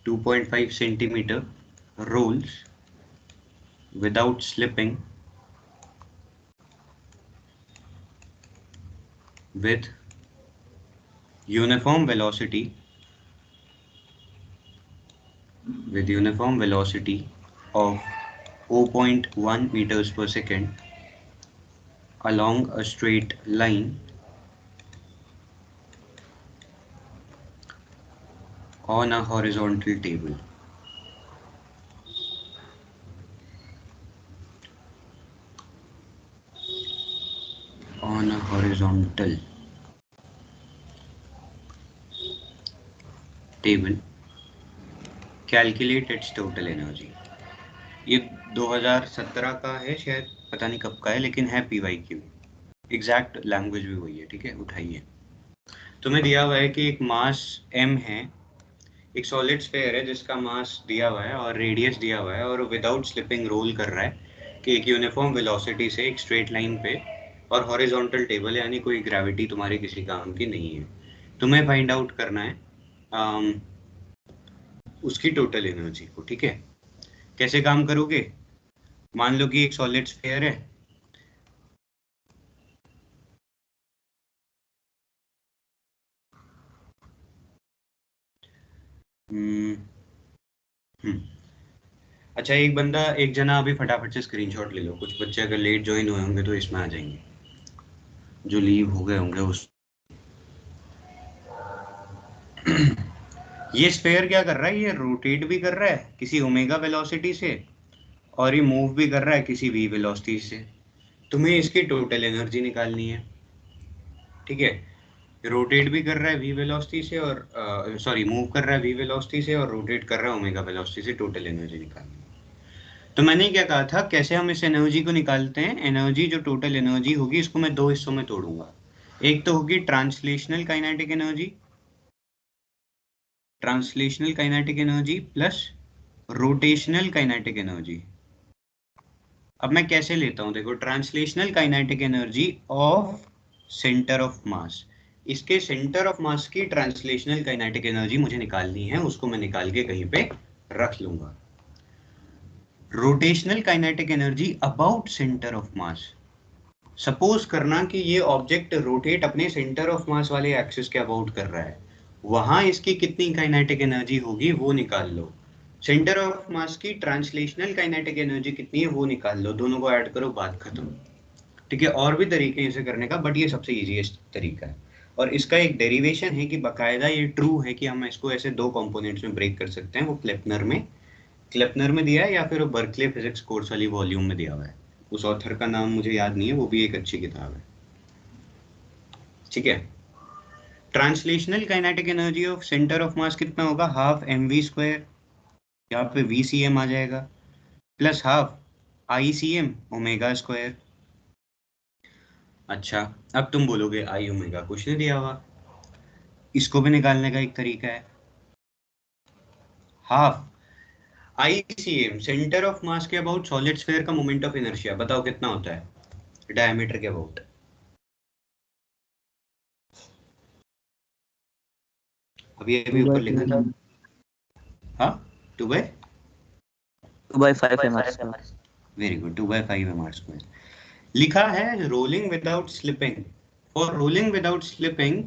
2.5 centimeter rolls without slipping with uniform velocity of 0.1 meters per second along a straight line on a horizontal table. On a horizontal table, calculate its total energy. ये 2017 का है शायद, पता नहीं कब का है, लेकिन है PYQ, एग्जैक्ट लैंग्वेज भी वही है, ठीक है। उठाइए, तुम्हें दिया हुआ है कि एक मास m है, एक सॉलिड स्फीयर है जिसका मास दिया हुआ है और रेडियस दिया हुआ है, और विदाउट स्लिपिंग रोल कर रहा है कि एक यूनिफॉर्म वेलोसिटी से एक स्ट्रेट लाइन पे, और हॉरिजॉन्टल टेबल, यानी कोई ग्रेविटी तुम्हारे किसी काम की नहीं है। तुम्हें फाइंड आउट करना है उसकी टोटल एनर्जी को, ठीक है। कैसे काम करोगे? मान लो कि एक सॉलिड स्फीयर है, अच्छा एक जना अभी फटाफट से स्क्रीनशॉट ले लो। कुछ बच्चे अगर लेट ज्वाइन हुए होंगे तो इसमें आ जाएंगे, जो लीव हो गए होंगे उस ये स्फीयर क्या कर रहा है? ये रोटेट भी कर रहा है किसी ओमेगा वेलोसिटी से, और ये मूव भी कर रहा है किसी v वेलोसिटी से। तुम्हें इसकी टोटल एनर्जी निकालनी है, ठीक है। रोटेट भी कर रहा है v वेलोसिटी से, और मूव कर रहा है v वेलोसिटी से, और रोटेट कर रहा है ओमेगा वेलोसिटी से। टोटल एनर्जी निकालनी है। तो मैंने क्या कहा था, कैसे हम इस एनर्जी को निकालते हैं? एनर्जी, जो टोटल एनर्जी होगी, इसको मैं दो हिस्सों में तोड़ूंगा। एक तो होगी translational kinetic energy, translational kinetic energy plus rotational kinetic energy. अब मैं कैसे लेता हूं, देखो, translational kinetic energy of centre of mass, इसके सेंटर ऑफ मास की ट्रांसलेशनल काइनेटिक एनर्जी मुझे निकालनी है, उसको मैं निकाल के कहीं पे रख लूंगा। Rotational kinetic energy about centre of mass, suppose करना कि ये ऑब्जेक्ट रोटेट अपने सेंटर ऑफ मास वाले एक्सिस के अबाउट कर रहा है, वहां इसकी कितनी काइनेटिक एनर्जी होगी वो निकाल लो। सेंटर ऑफ मास की ट्रांसलेशनल काइनेटिक एनर्जी कितनी है वो निकाल लो, दोनों को ऐड करो, बात खत्म, ठीक है। और भी तरीके हैं इसे करने का, बट ये सबसे इजीएस्ट तरीका है। और इसका एक डेरिवेशन है कि बाकायदा ये ट्रू है कि हम इसको ऐसे दो कंपोनेंट्स में ब्रेक कर सकते हैं। वो क्लेपनर में दिया है, या फिर बर्कले फिजिक्स कोर्स वाली वॉल्यूम में दिया हुआ है। उस ऑथर का नाम मुझे याद नहीं है, वो भी एक अच्छी किताब है, ठीक है। Translational kinetic energy of centre of mass कितना होगा? हाफ mv², यहाँ पे vcm आ जाएगा, plus half ICM omega square. अच्छा, अब तुम बोलोगे आई ओमेगा कुछ नहीं दिया हुआ, इसको भी निकालने का एक तरीका है। Half ICM centre of mass के अबाउट सॉलिड स्फीयर का मोमेंट ऑफ इनर्शिया, बताओ कितना होता है डायमीटर के अबाउट? अभी ऊपर लिखा था, हाँ, 2/5 mr²। Very good, 2/5 mr²। लिखा है रोलिंग विदाउट स्लिपिंग। और रोलिंग विदाउट स्लिपिंग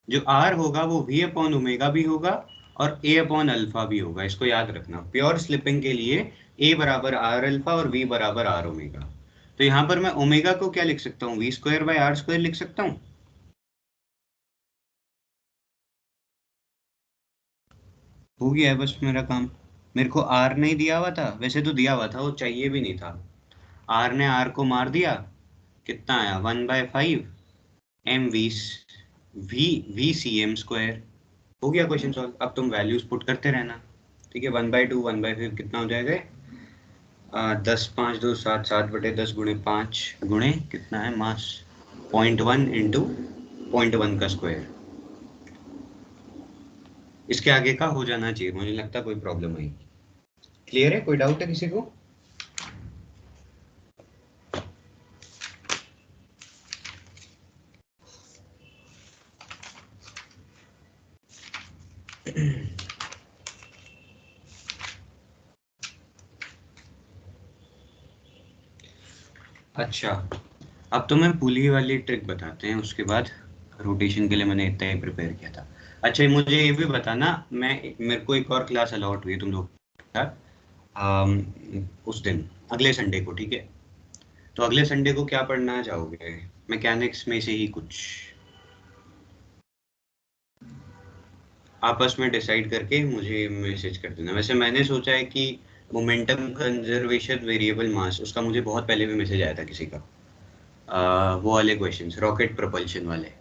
जो R होगा वो V अपॉन ओमेगा भी होगा और A अपॉन अल्फा भी होगा, इसको याद रखना। प्योर स्लिपिंग के लिए A बराबर R अल्फा और V बराबर R ओमेगा। तो यहाँ पर मैं ओमेगा को क्या लिख सकता हूँ? v²/r² लिख सकता हूँ। हो गया है बस मेरा काम। मेरे को R नहीं दिया हुआ था, वैसे तो दिया हुआ था, वो चाहिए भी नहीं था। R ने R को मार दिया, कितना आया? 1/5 mvcm²। हो गया क्वेश्चन सॉल्व। अब तुम वैल्यूज पुट करते रहना, ठीक है। 1/2 1/5 कितना हो जाएगा? 10 5 2 7 7/10 गुणे 5 गुणे कितना है मास? 0.1 इंटू 0.1 का स्क्वायर। इसके आगे का हो जाना चाहिए, मुझे लगता कोई प्रॉब्लम आई। क्लियर है? कोई डाउट है किसी को? अच्छा, अब तो मैं पुली वाली ट्रिक बताते हैं, उसके बाद रोटेशन के लिए मैंने इतना ही प्रिपेयर किया था। अच्छा, मुझे ये भी बताना, मेरे को एक और क्लास अलॉट हुई तुम लोग का, उस दिन अगले संडे को, ठीक है? तो अगले संडे को क्या पढ़ना चाहोगे? मैकेनिक्स में से ही कुछ आपस में डिसाइड करके मुझे मैसेज कर देना। वैसे मैंने सोचा है कि मोमेंटम कंजर्वेशन वेरिएबल मास, उसका मुझे बहुत पहले भी मैसेज आया था किसी का, वो वाले क्वेश्चंस रॉकेट प्रोपल्शन वाले,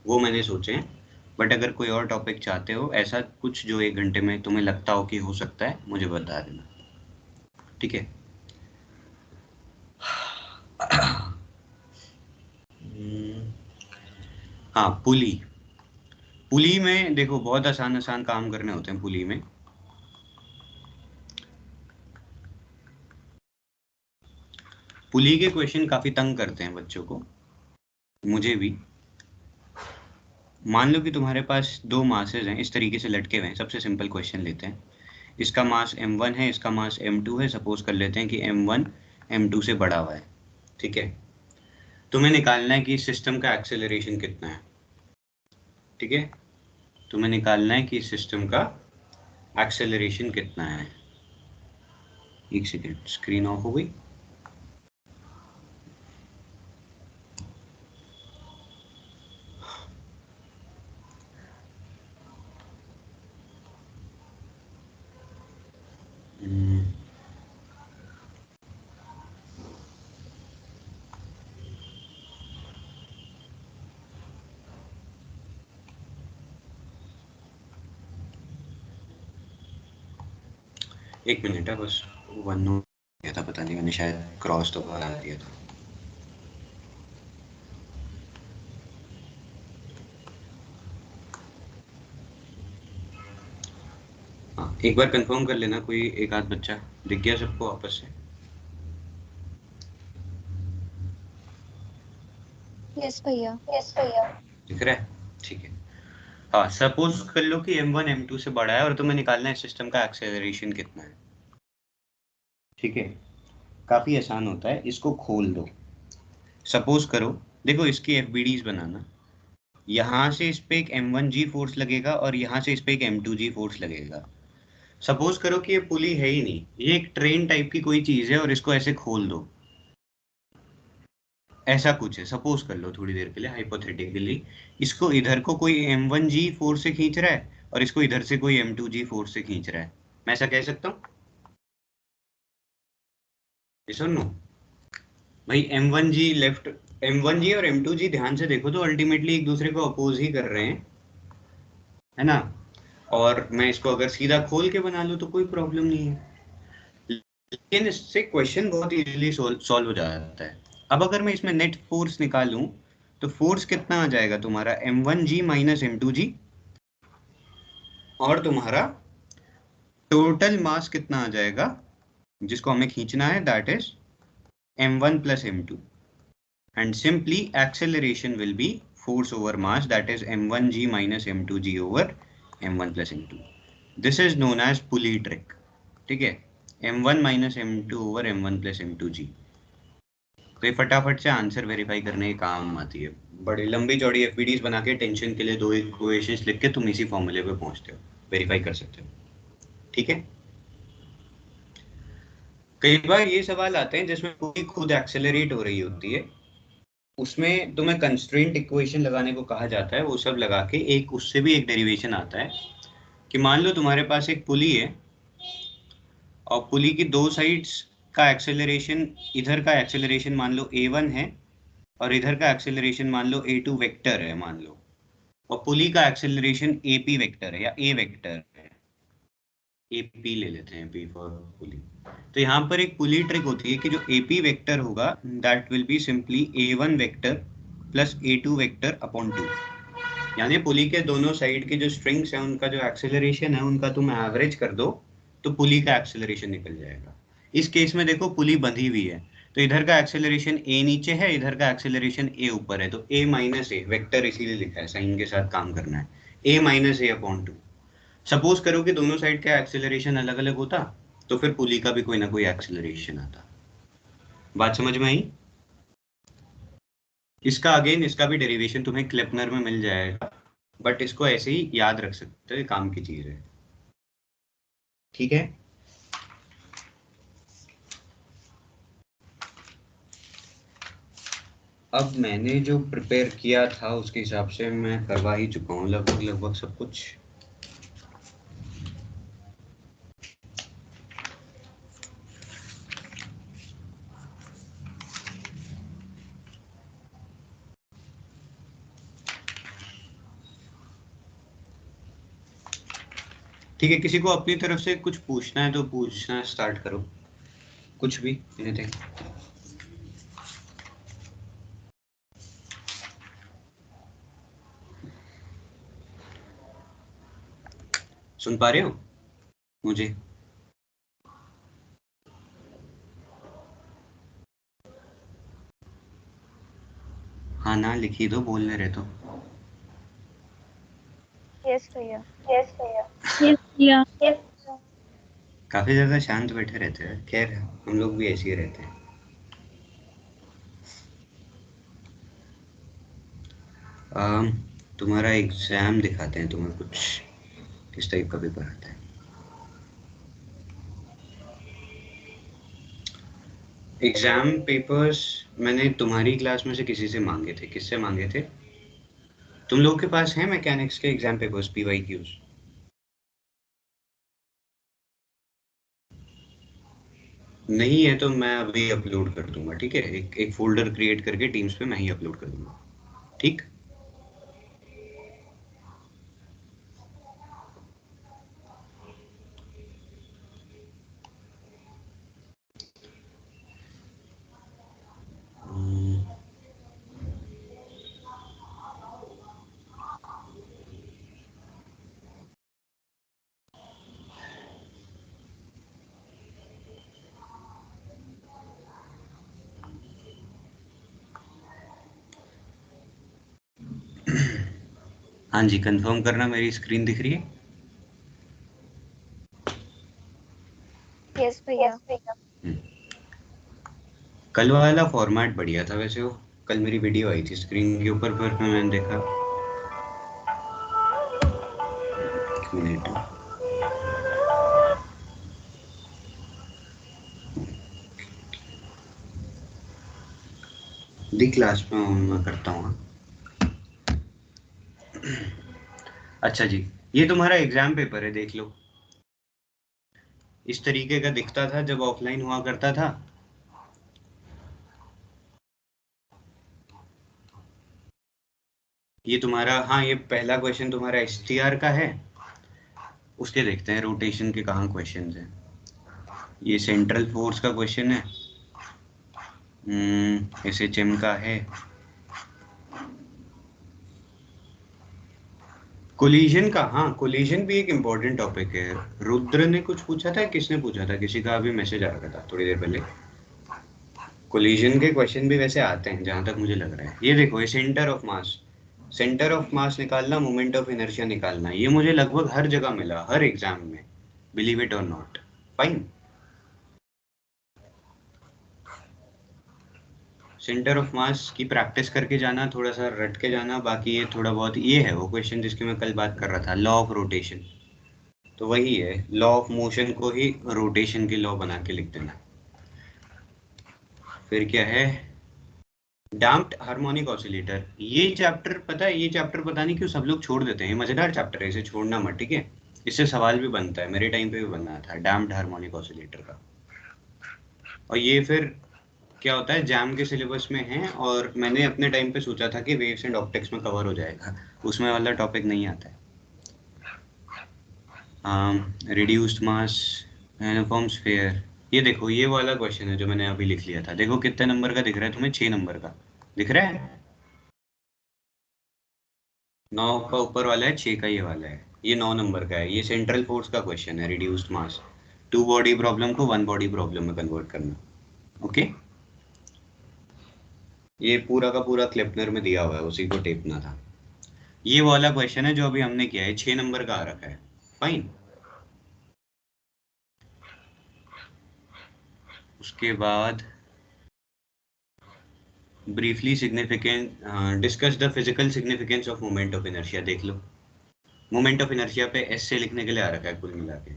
वो मैंने सोचे हैं। बट अगर कोई और टॉपिक चाहते हो ऐसा कुछ जो 1 घंटे में तुम्हें लगता हो कि हो सकता है, मुझे बता देना, ठीक है? हाँ, पुली में देखो बहुत आसान आसान काम करने होते हैं पुली में। पुली के क्वेश्चन काफी तंग करते हैं बच्चों को, मुझे भी। मान लो कि तुम्हारे पास 2 मासेस हैं, इस तरीके से लटके हुए हैं। सबसे सिंपल क्वेश्चन लेते हैं। इसका मास m1 है, इसका मास m2 है। सपोज कर लेते हैं कि m1 m2 से बड़ा हुआ है, ठीक है? तुम्हें निकालना है कि इस सिस्टम का एक्सेलरेशन कितना है, ठीक है? तुम्हें निकालना है कि इस सिस्टम का एक्सेलरेशन कितना है। एक सेकेंड, स्क्रीन ऑफ हो गई। एक मिनट है बस, 1 नोट किया था, पता नहीं मैंने शायद क्रॉस तो बना दिया था। हाँ, एक बार कंफर्म कर लेना, कोई एक आध बच्चा दिख गया सबको आपस से? यस भैया। दिख रहा है, ठीक है। हाँ, सपोज कर लो कि m1 m2 से बड़ा है और तुम्हें निकालना है सिस्टम का एक्सेलरेशन कितना है, ठीक है? काफी आसान होता है, इसको खोल दो। सपोज करो, देखो इसकी एफबीडीज बनाना, यहाँ से इस पे एक m1g फोर्स लगेगा और यहाँ से इस पे एक m2g फोर्स लगेगा। सपोज करो कि ये पुली है ही नहीं, ये एक ट्रेन टाइप की कोई चीज है और इसको ऐसे खोल दो, ऐसा कुछ है। सपोज कर लो थोड़ी देर के लिए हाइपोथेटिकली, इसको इधर को कोई m1g फोर्स से खींच रहा है और इसको इधर से कोई m2g फोर्स से खींच रहा है। मैं ऐसा कह सकता हूँ? सुनो भाई, m1g लेफ्ट, m1g और m2g ध्यान से देखो तो अल्टीमेटली एक दूसरे को अपोज ही कर रहे हैं, है ना? और मैं इसको अगर सीधा खोल के बना लूं तो कोई प्रॉब्लम नहीं है, लेकिन इससे क्वेश्चन बहुत इजीली सॉल्व हो जाता है। अब अगर मैं इसमें नेट फोर्स निकालूं तो फोर्स कितना आ जाएगा तुम्हारा, m1g माइनस m2g, और तुम्हारा टोटल मास कितना आ जाएगा जिसको हमें खींचना है, that is m1 plus m2, and simply acceleration will be force over mass, that is m1g minus m2g over m1 plus m2. This is known as pulley trick, ठीक है? m1 minus m2 over m1 plus m2g। तो ये फटाफट से आंसर वेरीफाई करने के काम आती है। बड़ी लंबी चौड़ी एफबीडीज बना के टेंशन के लिए 2 इक्वेशंस लिख के तुम इसी फॉर्मूले पे पहुंचते हो, वेरीफाई कर सकते हो, ठीक है? कई बार ये सवाल आते हैं जिसमें पूरी खुद एक्सेलरेट हो रही होती है, उसमें तुम्हें कंस्ट्रेंट इक्वेशन लगाने को कहा जाता है। वो सब लगा के एक उससे भी एक डेरिवेशन आता है कि मान लो तुम्हारे पास एक पुली है और पुली की 2 साइड्स का एक्सेलरेशन, इधर का एक्सेलरेशन मान लो a1 है और इधर का एक्सेलरेशन मान लो a2 वेक्टर है मान लो, और पुली का एक्सेलरेशन ap वेक्टर है या a वेक्टर है, ap ले लेते हैं, p फॉर पुली। तो यहाँ पर एक पुली ट्रिक होती है कि जो ap वेक्टर होगा that will be simply a1 vector plus a2 vector upon 2, यानी पुली के दोनों साइड के जो स्ट्रिंग्स हैं उनका जो एक्सेलरेशन है उनका तुम एवरेज कर दो तो पुली का एक्सेलरेशन निकल जाएगा। इस केस में देखो पुली बंधी हुई है तो इधर का एक्सेलरेशन a नीचे है, इधर का एक्सेलरेशन a ऊपर है, तो a माइनस ए वेक्टर इसीलिए लिखा है, साइन के साथ काम करना है, a minus A upon 2। Suppose करो कि दोनों साइड का एक्सेलरेशन अलग अलग होता तो फिर पुली का भी कोई ना कोई एक्सेलरेशन आता। बात समझ में आई? इसका अगेन इसका भी डेरिवेशन तुम्हें क्लेपनर में मिल जाएगा, बट इसको ऐसे ही याद रख सकते हो, काम की चीज है, ठीक है? अब मैंने जो प्रिपेयर किया था उसके हिसाब से मैं करवा ही चुका हूँ लगभग सब कुछ। ठीक है, किसी को अपनी तरफ से कुछ पूछना है तो पूछना स्टार्ट करो, कुछ भी एनीथिंग। सुन पा रहे हो मुझे? हाँ ना लिखी दो, बोलने रहे तो। Yes, भैया. Yes, भैया. Yes, भैया. Yes. काफी ज्यादा शांत बैठे रहते हैं, खैर हम लोग भी ऐसे ही रहते हैं। तुम्हारा एग्जाम दिखाते हैं, तुम्हें कुछ किस टाइप का पेपर आता है। एग्जाम पेपर्स मैंने तुम्हारी क्लास में से किसी से मांगे थे। किससे मांगे थे? तुम लोग के पास है मैकेनिक्स के एग्जाम पेपर्स, PYQs? नहीं है तो मैं अभी अपलोड कर दूंगा, ठीक है? एक फोल्डर क्रिएट करके टीम्स पे मैं ही अपलोड कर दूंगा, ठीक? हाँ जी, कंफर्म करना मेरी स्क्रीन दिख रही है? Yes, भैया. Yes, भैया. कल वाला फॉर्मेट बढ़िया था वैसे। वो कल मेरी वीडियो आई थी स्क्रीन के ऊपर, फिर मैंने देखा। एक मिनट, दी क्लास में मैं करता हूँ। अच्छा जी, ये तुम्हारा एग्जाम पेपर है, देख लो। इस तरीके का दिखता था जब ऑफलाइन हुआ करता था। ये तुम्हारा, हाँ ये पहला क्वेश्चन तुम्हारा STR का है। उसके देखते हैं रोटेशन के कहाँ क्वेश्चन हैं। ये सेंट्रल फोर्स का क्वेश्चन है, SHM का है। कोलिजन का, हाँ कोलिजन भी एक इम्पोर्टेंट टॉपिक है। रुद्र ने कुछ पूछा था, किसने पूछा था? किसी का अभी मैसेज आ रहा था थोड़ी देर पहले। कोलिजन के क्वेश्चन भी वैसे आते हैं जहां तक मुझे लग रहा है। ये देखो, ये centre of mass, centre of mass निकालना, मोमेंट ऑफ इनर्शिया निकालना, ये मुझे लगभग हर जगह मिला, हर एग्जाम में, बिलीव इट और not. Fine, centre of mass की प्रैक्टिस करके जाना, थोड़ा सा रट के जाना। बाकी ये थोड़ा बहुत ये है वो क्वेश्चन जिसकी मैं कल बात कर रहा था, लॉ ऑफ रोटेशन। तो वही है, लॉ ऑफ मोशन को ही रोटेशन की लॉ बना के लिख देना। फिर क्या है, डैम्प्ड हार्मोनिक ऑसिलेटर। ये चैप्टर पता है, ये चैप्टर पता नहीं क्यों सब लोग छोड़ देते हैं। ये मजेदार चैप्टर है, इसे छोड़ना मत, ठीक है? इससे सवाल भी बनता है, मेरे टाइम पे भी बनना था डैम्प्ड हार्मोनिक ऑसिलेटर का। और ये फिर क्या होता है, जैम के सिलेबस में है, और मैंने अपने टाइम पे सोचा था कि वेव्स एंड ऑप्टिक्स में कवर हो जाएगा, उसमें वाला टॉपिक नहीं आता है। रिड्यूस्ड मास यूनिफॉर्म स्फीयर, ये देखो ये वाला क्वेश्चन है जो मैंने अभी लिख लिया था। देखो कितने नंबर का दिख रहा है तुम्हें? 6 नंबर का दिख रहा है। 9 का ऊपर वाला है, 6 का ये वाला है। ये 9 नंबर का है। ये सेंट्रल फोर्स का क्वेश्चन है, रिड्यूस्ड मास, 2 बॉडी प्रॉब्लम को 1 बॉडी प्रॉब्लम में कन्वर्ट करना। ओके, ये पूरा का पूरा क्लिपनर में दिया हुआ है, उसी को टेपना था। ये वाला क्वेश्चन है जो अभी हमने किया है, 6 नंबर का आ रखा है। फाइन, उसके बाद briefly significant discuss the physical significance of moment of inertia. देख लो, मोमेंट ऑफ इनर्शिया पे S से लिखने के लिए आ रखा है कुल मिला के,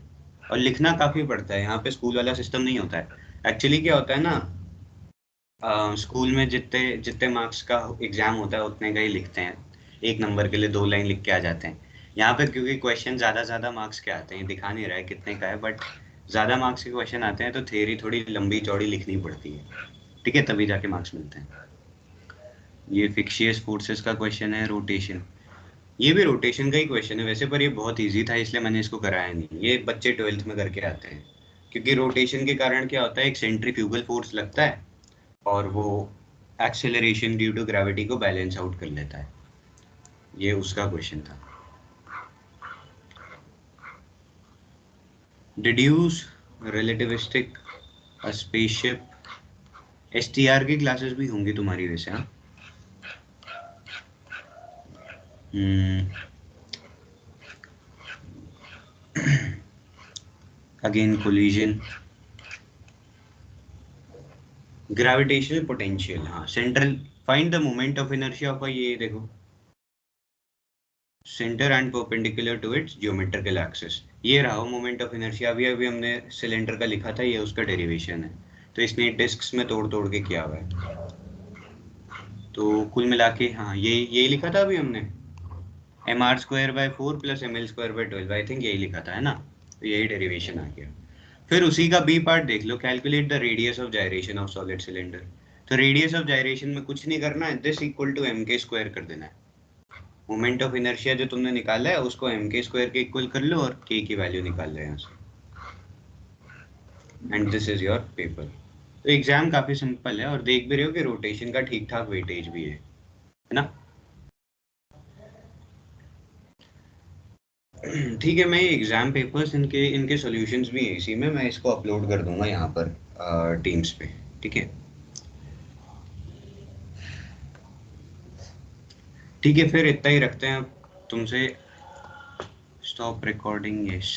और लिखना काफी पड़ता है। यहाँ पे स्कूल वाला सिस्टम नहीं होता है। एक्चुअली क्या होता है ना, स्कूल में जितने जितने मार्क्स का एग्जाम होता है उतने का ही लिखते हैं, 1 नंबर के लिए 2 लाइन लिख के आ जाते हैं। यहाँ पे क्योंकि क्वेश्चन ज्यादा मार्क्स के आते हैं, दिखा नहीं रहा है कितने का है, बट ज्यादा मार्क्स के क्वेश्चन आते हैं तो थ्योरी थोड़ी लंबी चौड़ी लिखनी पड़ती है, ठीक है, तभी जाके मार्क्स मिलते हैं। ये फिक्शियस फोर्सेस का क्वेश्चन है, रोटेशन, ये भी रोटेशन का ही क्वेश्चन है वैसे, पर ये बहुत इजी था इसलिए मैंने इसको कराया नहीं। ये बच्चे 12th में करके आते हैं, क्योंकि रोटेशन के कारण क्या होता है, एक सेंट्रीफ्यूगल फोर्स लगता है और वो एक्सेलरेशन ड्यू टू ग्रेविटी को बैलेंस आउट कर लेता है। ये उसका क्वेश्चन था। Deduce relativistic a spaceship, STR की क्लासेस भी होंगी तुम्हारी वैसे, हाँ। अगेन कोलिजन, ग्रेविटेशनल पोटेंशियल, हाँ, central, find the moment of inertia of, ये देखो, centre and perpendicular to its geometrical axis, ये रहा मोमेंट ऑफ इनर्शिया। अभी अभी हमने सिलेंडर का लिखा था, ये उसका डेरिवेशन है, तो इसने डिस्क्स में तोड़ तोड़ के किया हुआ है। तो कुल मिला के हाँ, ये लिखा था अभी हमने, mr²/4 + ml²/12, आई थिंक यही लिखा था, है ना, तो यही डेरिवेशन आ गया। फिर उसी का बी पार्ट देख लो, calculate the radius of gyration of solid cylinder. तो रेडियस ऑफ जायरेशन में कुछ नहीं करना है, दिस इक्वल टू mk² कर देना है। मोमेंट ऑफ इनर्शिया जो तुमने निकाला है उसको mk² के इक्वल कर लो और k की वैल्यू निकाल लो यहाँ से, and this is your paper. तो एग्जाम काफी सिंपल है, और देख भी रहे हो कि रोटेशन का ठीक ठाक वेटेज भी है ना। ठीक है, मैं एग्जाम पेपर्स इनके सॉल्यूशंस भी है इसी में, मैं इसको अपलोड कर दूंगा यहाँ पर टीम्स पे, ठीक है। ठीक है, फिर इतना ही रखते हैं अब तुमसे। Stop recording, yes.